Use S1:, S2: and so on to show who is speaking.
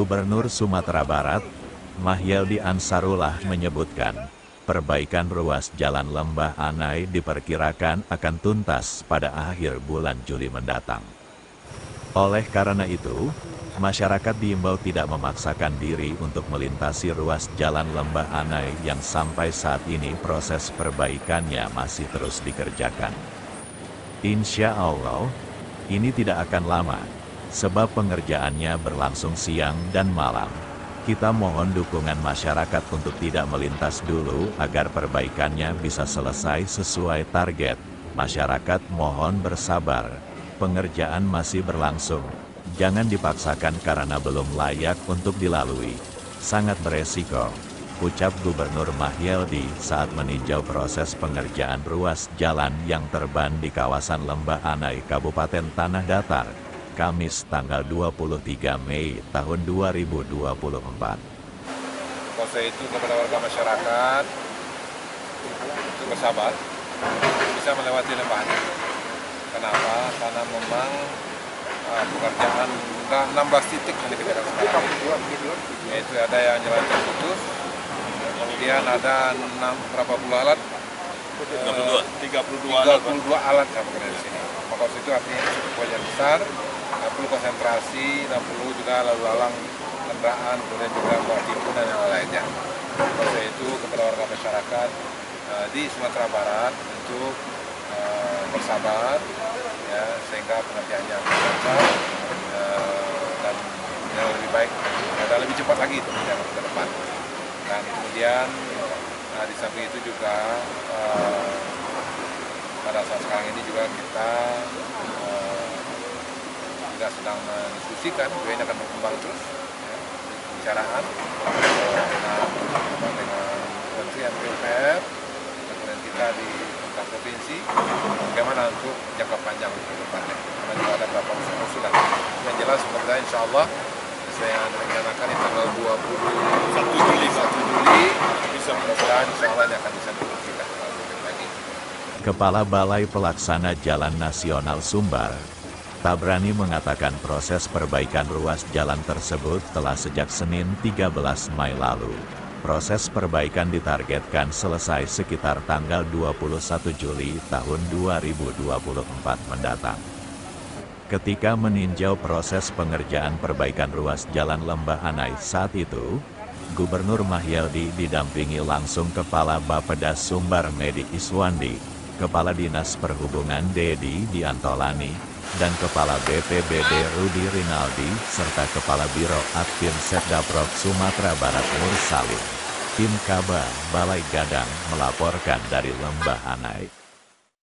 S1: Gubernur Sumatera Barat, Mahyeldi Ansarullah menyebutkan, perbaikan ruas jalan Lembah Anai diperkirakan akan tuntas pada akhir bulan Juli mendatang. Oleh karena itu, masyarakat diimbau tidak memaksakan diri untuk melintasi ruas jalan Lembah Anai yang sampai saat ini proses perbaikannya masih terus dikerjakan. Insya Allah, ini tidak akan lama, sebab pengerjaannya berlangsung siang dan malam. Kita mohon dukungan masyarakat untuk tidak melintas dulu agar perbaikannya bisa selesai sesuai target. Masyarakat mohon bersabar, pengerjaan masih berlangsung. Jangan dipaksakan karena belum layak untuk dilalui. Sangat beresiko, ucap Gubernur Mahyeldi saat meninjau proses pengerjaan ruas jalan yang terban di kawasan Lembah Anai, Kabupaten Tanah Datar, Kamis tanggal 23 Mei tahun 2024.
S2: Proses itu kepada warga masyarakat untuk bersabar, bisa melewati lembah ini. Kenapa? Karena memang pekerjaan 16 titik yang dikerjakan sekarang. Yaitu ada yang jalan terputus, kemudian ada berapa puluh alat? 32 alat yang bekerja di sini. Maka itu artinya cukup proyek besar, perlu konsentrasi dan perlu juga lalu lalang kendaraan, kemudian juga buat timbun dan yang lainnya. Proses itu kepada warga masyarakat di Sumatera Barat untuk bersabar, ya, sehingga pengerjaannya lancar dan lebih baik dan lebih cepat lagi itu ke depan. Dan kemudian di samping itu juga pada saat sekarang ini juga kita juga sedang mendiskusikan, juga ini akan berkembang terus, ya, pembicaraan dengan Kementerian PUPR, kemudian kita di tingkat provinsi, bagaimana untuk jangka panjang ke depannya. Karena juga ada beberapa usulan. Yang jelas semoga insya Allah sesuai yang direncanakan di tanggal 21 Juli bisa mudah-mudahan insya Allah ini akan bisa dilakukan lagi.
S1: Kepala Balai Pelaksana Jalan Nasional Sumbar, Tabrani mengatakan proses perbaikan ruas jalan tersebut telah sejak Senin 13 Mei lalu. Proses perbaikan ditargetkan selesai sekitar tanggal 21 Juli tahun 2024 mendatang. Ketika meninjau proses pengerjaan perbaikan ruas jalan Lembah Anai saat itu, Gubernur Mahyeldi didampingi langsung Kepala Bappedas Sumbar Medi Iswandi, Kepala Dinas Perhubungan Dedi Diantolani, dan Kepala BPBD Rudi Rinaldi, serta Kepala Biro Admin Setdaprov Sumatera Barat Nur Salim. Tim Kabar Balai Gadang melaporkan dari Lembah Anai.